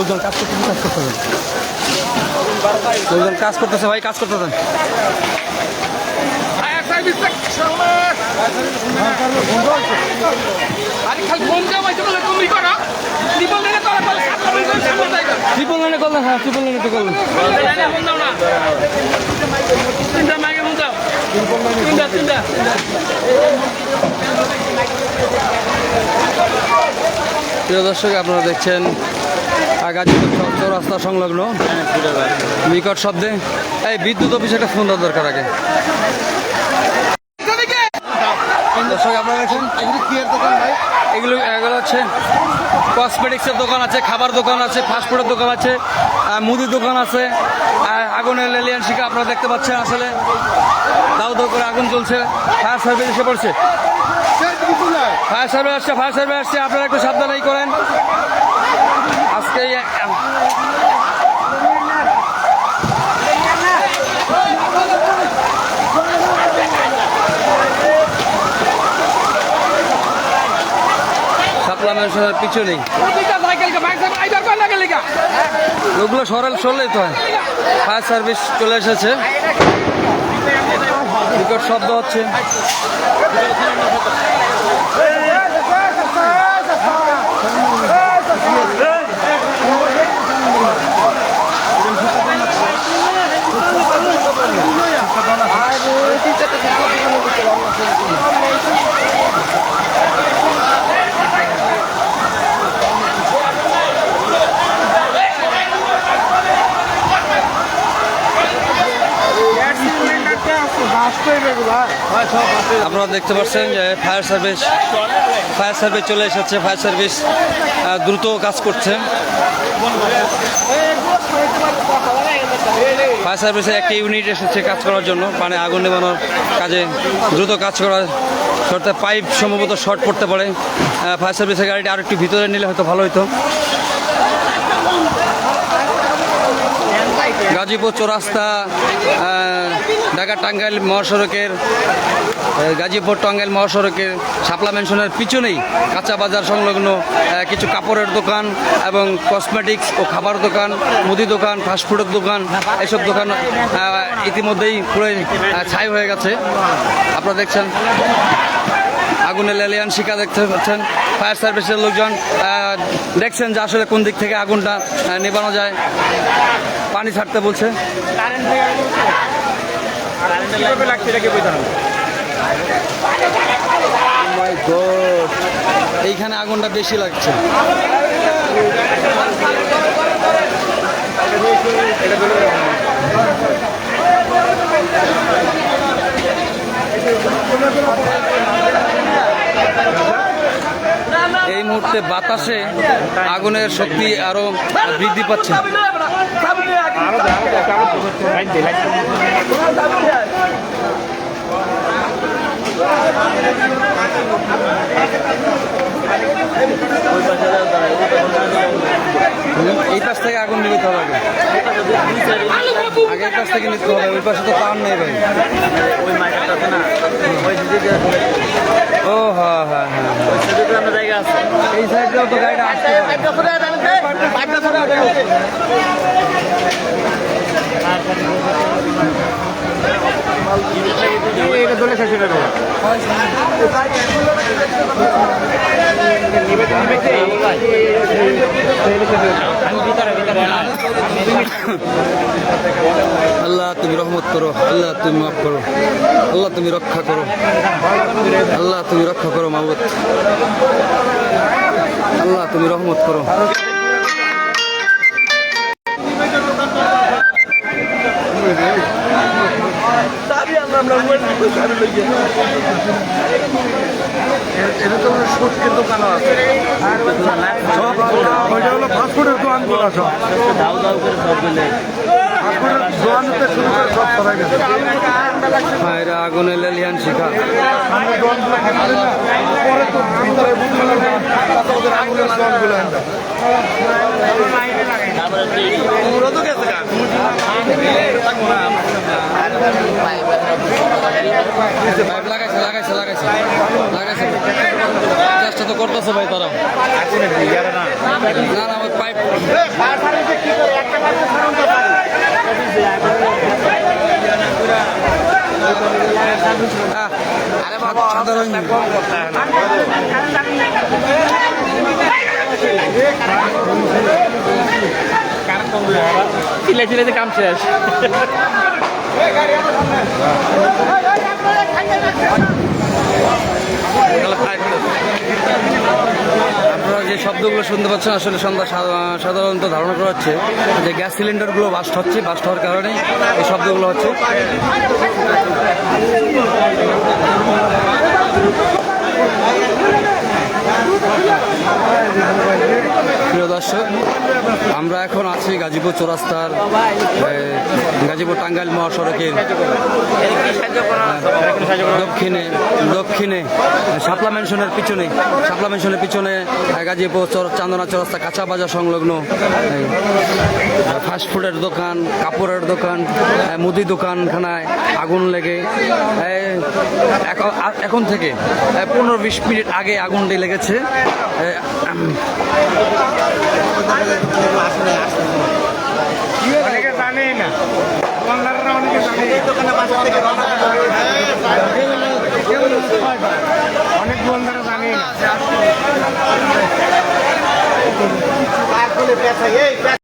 লোকজন কাজ করতেছে লোকজন কাজ করতেছে ভাই, কাজ করতেছে। ট্রিপল লাইনে করলেন, হ্যাঁ ট্রিপল লাইনে তো করলেন। প্রিয় দর্শক, আপনারা দেখছেন গাজীপুর চৌরাস্তা সংলগ্ন বিকট শব্দে এই বিদ্যুৎ অফিসে একটা ফোন দেওয়ার দরকার আগে। দর্শক আপনারা দেখছেন এগুলো হচ্ছে কসমেটিক্সের দোকান আছে, খাবার দোকান আছে, ফাস্টফুডের দোকান আছে, মুদির দোকান আছে। আগুনের লেলিয়ান শিখা আপনারা দেখতে পাচ্ছেন, আসলে দাউ দাউ করে আগুন চলছে। ফায়ার সার্ভিস এসে পড়ছে, ফায়ার সার্ভিস আসছে, আপনারা একটু সাবধানেই করেন। আজকে সাপ্লামেন্টের পিছনেই ওগুলো সরলেই তো হয়। ফায়ার সার্ভিস চলে এসেছে, বিকট শব্দ হচ্ছে। আপনারা দেখতে পাচ্ছেন যে ফায়ার সার্ভিস চলে এসেছে। ফায়ার সার্ভিস দ্রুত কাজ করছে। ফায়ার সার্ভিসের একটি ইউনিট এসেছে কাজ করার জন্য, মানে আগুন নেভানোর কাজে দ্রুত কাজ করার শর্তে পাইপ সম্ভবত শর্ট পড়তে পারে। ফায়ার সার্ভিসের গাড়িটি আর একটু ভিতরে নিলে হয়তো ভালো হতো। গাজীপুর চৌরাস্তা ঢাকা টাঙ্গাইল মহাসড়কের গাজীপুর টাঙ্গাইল মহাসড়কের শাপলা ম্যানশনের পিছনেই কাঁচা বাজার সংলগ্ন কিছু কাপড়ের দোকান এবং কসমেটিক্স ও খাবার দোকান, মুদি দোকান, ফাস্টফুডের দোকান, এসব দোকান ইতিমধ্যেই পুরো ছাই হয়ে গেছে। আপনারা দেখছেন আগুনের লেলিয়ান শিখা দেখতে পাচ্ছেন। ফায়ার সার্ভিসের লোকজন দেখছেন যে আসলে কোন দিক থেকে আগুনটা নেভানো যায়। পানি ছাড়তে বলছে। এইখানে আগুনটা বেশি লাগছে। এই মুহূর্তে বাতাসে আগুনের শক্তি আরো বৃদ্ধি পাচ্ছে। এই পাশ থেকে আগুন নিতে হবে, আগে এই পাশ থেকে নিতে হবে। ওই পাশে তো পাওয়ার নেই ভাই। ও হ্যাঁ হ্যাঁ হ্যাঁ, এই সাইডেও তো গাড়িটা আসছে। আল্লাহ তুমি রহমত করো, আল্লাহ তুমি মাফ করো, আল্লাহ তুমি রক্ষা করো, আল্লাহ তুমি রক্ষা করো মাবুদ, আল্লাহ তুমি রহমত করো। এটা তো সুটকের দোকানও আছে, সব ওইটা হলো ফাস্টফুডের দোকানগুলো সব দাও দাও করে সব মিলে দোকানতে শুরু করে সব সরাই গেছে। এরা আগুনে লেলিয়ান শিখা আমরা দোকানগুলো খেতে না পরে তো ভিতরে ওদের আগুনের দোকানগুলো লাগাইছে লাগাইছে লাগাইছে লাগাইছে চেষ্টা তো করতেছে ভাই তারা। না না আমার পাইপ সাধারণ চিলে চিলে কাম শেষ। আপনারা যে শব্দগুলো শুনতে পাচ্ছেন আসলে সাধারণত ধারণা করা হচ্ছে যে গ্যাস সিলিন্ডারগুলো বাস্ট হচ্ছে, বাস্ট হওয়ার কারণেই এই শব্দগুলো হচ্ছে। প্রিয় দর্শক, আমরা এখন আছি গাজীপুর চৌরাস্তার গাজীপুর টাঙ্গাইল মহাসড়কের দক্ষিণে শাপলা ম্যানশনের পিছনে গাজীপুর চান্দনা চৌরাস্তা কাঁচা বাজার সংলগ্ন ফাস্টফুডের দোকান, কাপড়ের দোকান, মুদি দোকানখানায় আগুন লেগে এখন থেকে 15-20 মিনিট আগে আগুনটি লেগেছে। অনেকে জানেই না, দোকানদাররা অনেকে জানে অনেক দোকানদাররা জানেই না।